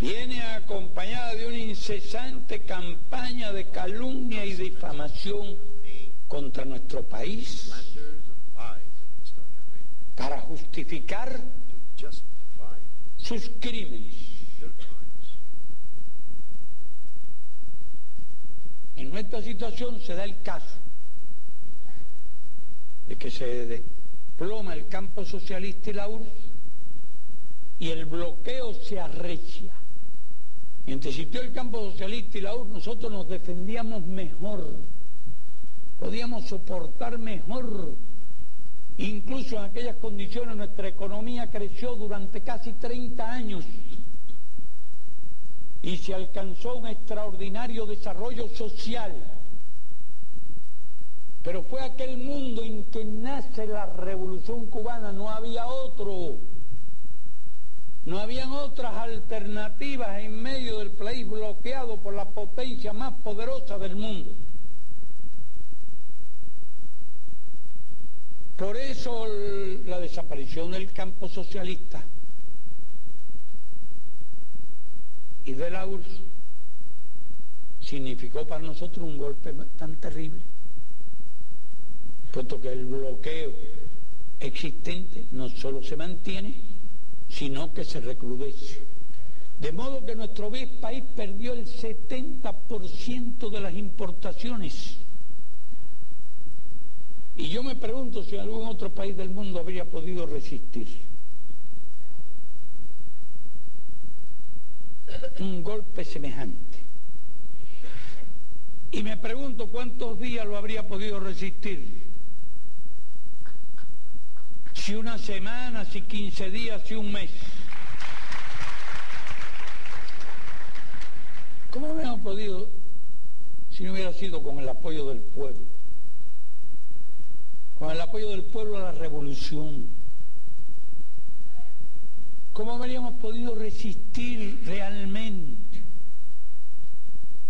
viene acompañada de una incesante campaña de calumnia y difamación contra nuestro país para justificar sus crímenes. En nuestra situación se da el caso de que se desploma el campo socialista y la URSS y el bloqueo se arrecia. Mientras existió el campo socialista y la URSS, nosotros nos defendíamos mejor, podíamos soportar mejor. Incluso en aquellas condiciones nuestra economía creció durante casi 30 años y se alcanzó un extraordinario desarrollo social. Pero fue aquel mundo en que nace la Revolución Cubana, no había otro. No habían otras alternativas en medio del país bloqueado por la potencia más poderosa del mundo. Por eso la desaparición del campo socialista y de la URSS significó para nosotros un golpe tan terrible, puesto que el bloqueo existente no solo se mantiene, sino que se recrudece. De modo que nuestro país perdió el 70% de las importaciones. Y yo me pregunto si algún otro país del mundo habría podido resistir un golpe semejante. Y me pregunto cuántos días lo habría podido resistir. Si una semana, si 15 días, si un mes. ¿Cómo habríamos podido si no hubiera sido con el apoyo del pueblo? Con el apoyo del pueblo a la revolución. ¿Cómo habríamos podido resistir realmente?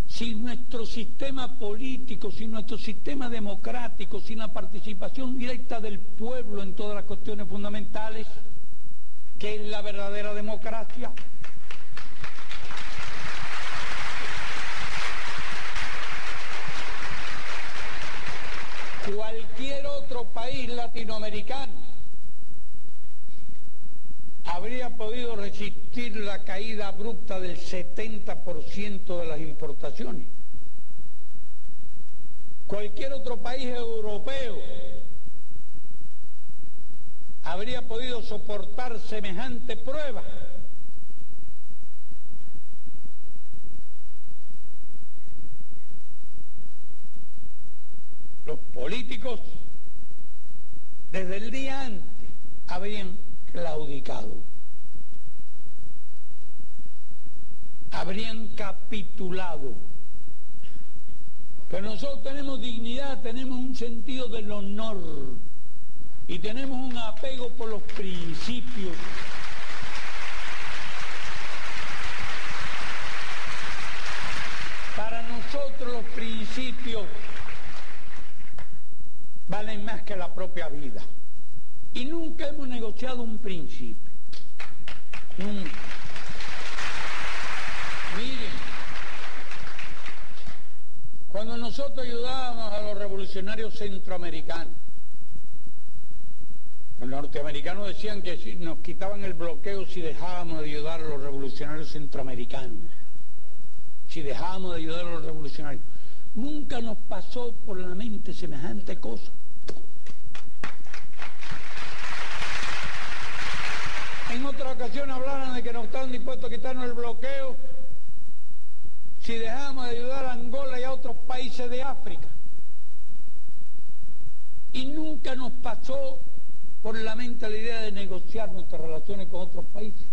Sin nuestro sistema político, sin nuestro sistema democrático, sin la participación directa del pueblo en todas las cuestiones fundamentales, que es la verdadera democracia. Cualquier otro país latinoamericano habría podido resistir la caída abrupta del 70% de las importaciones. Cualquier otro país europeo habría podido soportar semejante prueba. Los políticos, desde el día antes, habrían claudicado, habrían capitulado. Pero nosotros tenemos dignidad, tenemos un sentido del honor y tenemos un apego por los principios. Para nosotros los principios valen más que la propia vida. Y nunca hemos negociado un principio. Nunca. Miren, cuando nosotros ayudábamos a los revolucionarios centroamericanos, los norteamericanos decían que si nos quitaban el bloqueo si dejábamos de ayudar a los revolucionarios centroamericanos, si dejábamos de ayudar a los revolucionarios. Nunca nos pasó por la mente semejante cosa. En otra ocasión hablaron de que nos estaban dispuestos a quitarnos el bloqueo si dejábamos de ayudar a Angola y a otros países de África. Y nunca nos pasó por la mente la idea de negociar nuestras relaciones con otros países.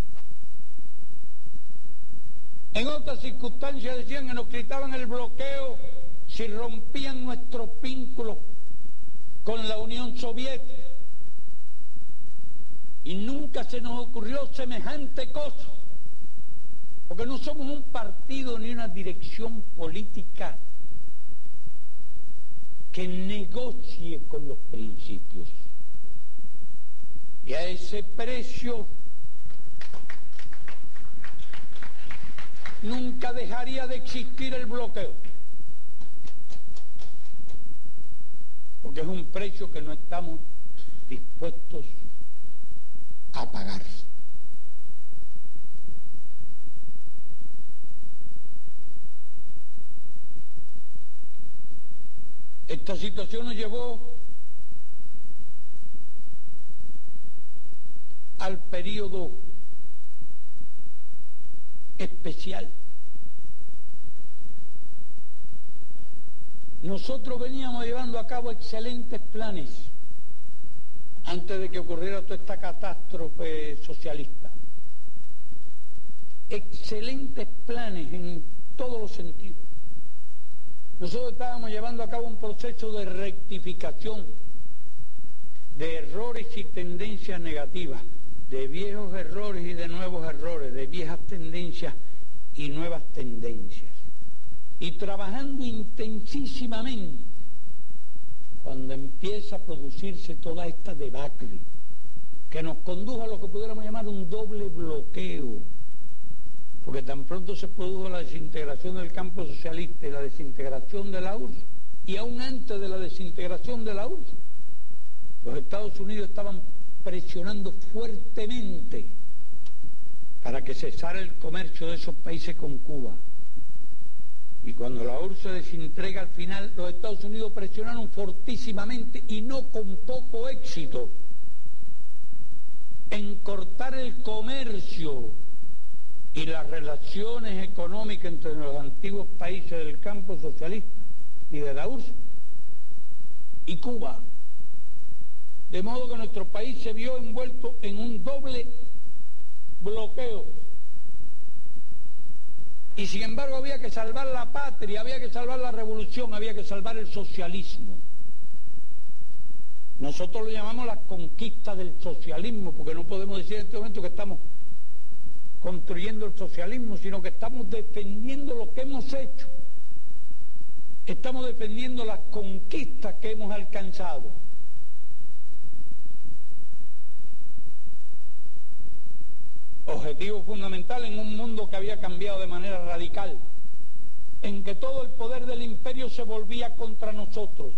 En otras circunstancias decían que nos quitaban el bloqueo si rompían nuestros vínculos con la Unión Soviética. Y nunca se nos ocurrió semejante cosa, porque no somos un partido ni una dirección política que negocie con los principios. Y a ese precio dejaría de existir el bloqueo. Porque es un precio que no estamos dispuestos a pagar. Esta situación nos llevó al periodo especial. Nosotros veníamos llevando a cabo excelentes planes antes de que ocurriera toda esta catástrofe socialista. Excelentes planes en todos los sentidos. Nosotros estábamos llevando a cabo un proceso de rectificación de errores y tendencias negativas, de viejos errores y de nuevos errores, de viejas tendencias y nuevas tendencias. Y trabajando intensísimamente cuando empieza a producirse toda esta debacle que nos condujo a lo que pudiéramos llamar un doble bloqueo, porque tan pronto se produjo la desintegración del campo socialista y la desintegración de la URSS, y aún antes de la desintegración de la URSS, los Estados Unidos estaban presionando fuertemente para que cesara el comercio de esos países con Cuba. Y cuando la URSS se desintegra al final, los Estados Unidos presionaron fortísimamente y no con poco éxito en cortar el comercio y las relaciones económicas entre los antiguos países del campo socialista y de la URSS y Cuba. De modo que nuestro país se vio envuelto en un doble bloqueo. Y sin embargo había que salvar la patria, había que salvar la revolución, había que salvar el socialismo. Nosotros lo llamamos la conquista del socialismo, porque no podemos decir en este momento que estamos construyendo el socialismo, sino que estamos defendiendo lo que hemos hecho. Estamos defendiendo las conquistas que hemos alcanzado. Objetivo fundamental en un mundo que había cambiado de manera radical, en que todo el poder del imperio se volvía contra nosotros.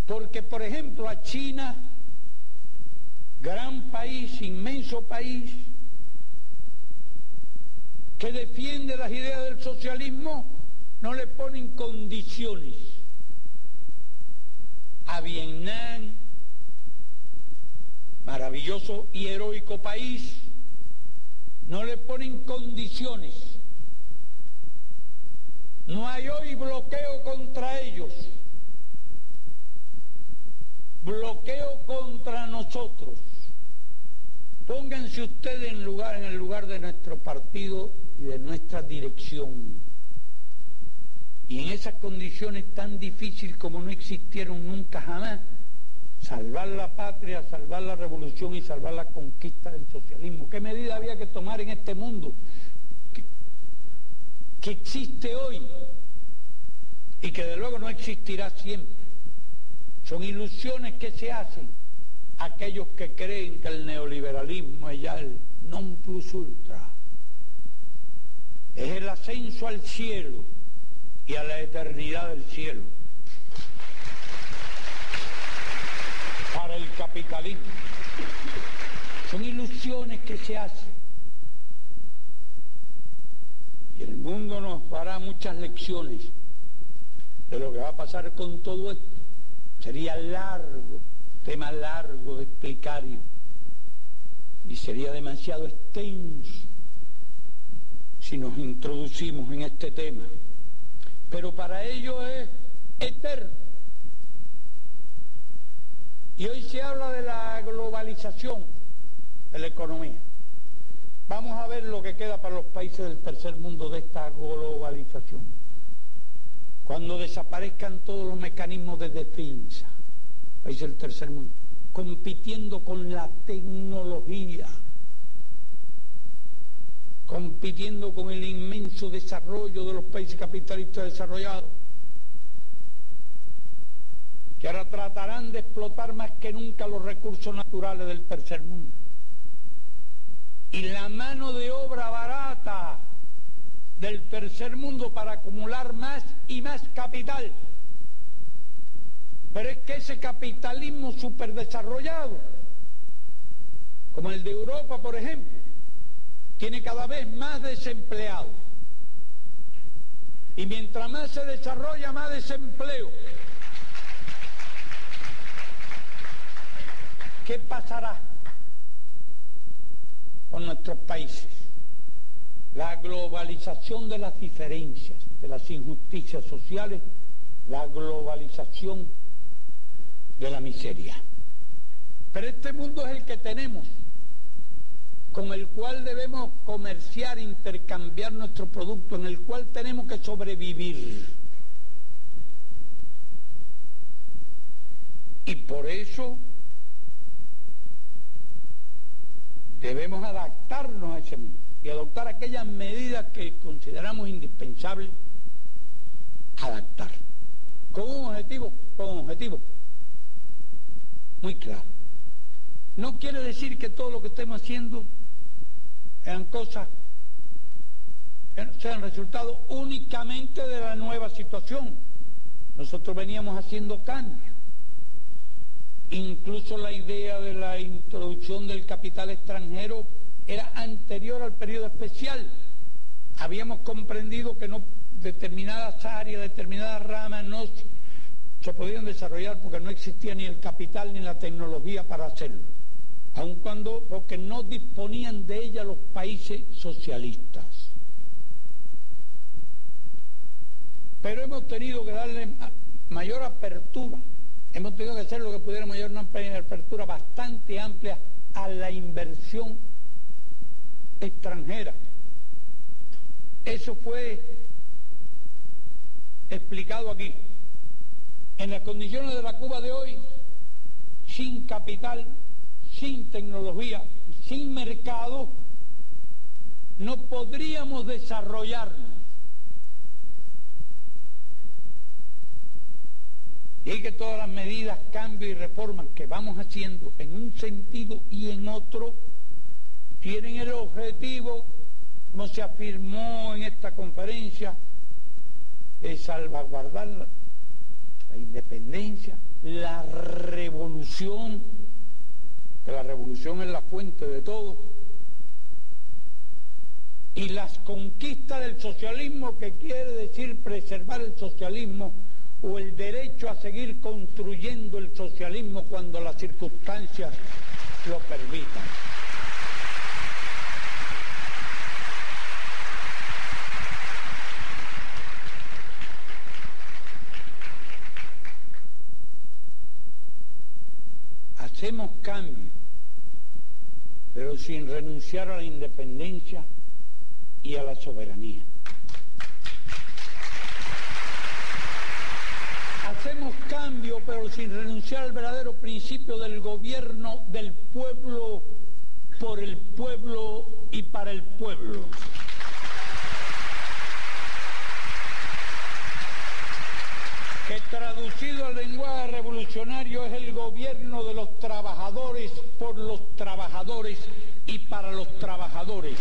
Porque, por ejemplo, a China, gran país, inmenso país, que defiende las ideas del socialismo, no le ponen condiciones. A Vietnam, maravilloso y heroico país, no le ponen condiciones. No hay hoy bloqueo contra ellos, bloqueo contra nosotros. Pónganse ustedes en el lugar de nuestro partido y de nuestra dirección. Y en esas condiciones tan difíciles como no existieron nunca jamás, salvar la patria, salvar la revolución y salvar la conquista del socialismo. ¿Qué medida había que tomar en este mundo que existe hoy y que de luego no existirá siempre? Son ilusiones que se hacen aquellos que creen que el neoliberalismo es ya el non plus ultra. Es el ascenso al cielo y a la eternidad del cielo. Para el capitalismo. Son ilusiones que se hacen. Y el mundo nos dará muchas lecciones de lo que va a pasar con todo esto. Sería largo, tema largo de explicar y sería demasiado extenso si nos introducimos en este tema. Pero para ello es eterno. Y hoy se habla de la globalización de la economía. Vamos a ver lo que queda para los países del tercer mundo de esta globalización. Cuando desaparezcan todos los mecanismos de defensa, países del tercer mundo, compitiendo con la tecnología, compitiendo con el inmenso desarrollo de los países capitalistas desarrollados, que ahora tratarán de explotar más que nunca los recursos naturales del tercer mundo. y la mano de obra barata del tercer mundo para acumular más y más capital. Pero es que ese capitalismo superdesarrollado, como el de Europa, por ejemplo, tiene cada vez más desempleados. Y mientras más se desarrolla, más desempleo. ¿Qué pasará con nuestros países? La globalización de las diferencias, de las injusticias sociales, la globalización de la miseria. Pero este mundo es el que tenemos, con el cual debemos comerciar, intercambiar nuestro producto, en el cual tenemos que sobrevivir. Y por eso debemos adaptarnos a ese mundo y adoptar aquellas medidas que consideramos indispensables adaptar. Con un objetivo muy claro. No quiere decir que todo lo que estemos haciendo sean resultados únicamente de la nueva situación. Nosotros veníamos haciendo cambios. Incluso la idea de la introducción del capital extranjero era anterior al periodo especial. Habíamos comprendido que determinadas áreas, determinadas ramas no se podían desarrollar porque no existía ni el capital ni la tecnología para hacerlo, porque no disponían de ella los países socialistas. Pero hemos tenido que darle mayor apertura, hemos tenido que hacer lo que pudiera, mayor apertura bastante amplia a la inversión extranjera. Eso fue explicado aquí. En las condiciones de la Cuba de hoy, sin capital, sin tecnología, sin mercado, no podríamos desarrollarnos. Y hay que todas las medidas, cambios y reformas que vamos haciendo en un sentido y en otro, tienen el objetivo, como se afirmó en esta conferencia, de salvaguardar la independencia, la revolución, que la revolución es la fuente de todo, y las conquistas del socialismo, que quiere decir preservar el socialismo o el derecho a seguir construyendo el socialismo cuando las circunstancias lo permitan. Hacemos cambios, pero sin renunciar a la independencia y a la soberanía. Hacemos cambios, pero sin renunciar al verdadero principio del gobierno del pueblo, por el pueblo y para el pueblo. Que traducido al lenguaje revolucionario es el gobierno de los trabajadores, por los trabajadores y para los trabajadores.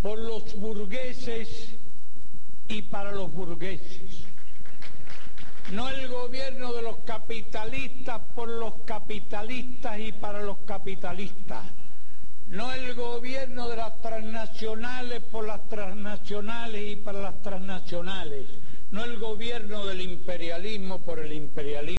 Por los burgueses y para los burgueses. No el gobierno de los capitalistas por los capitalistas y para los capitalistas. No el gobierno de las transnacionales por las transnacionales y para las transnacionales. No el gobierno del imperialismo por el imperialismo.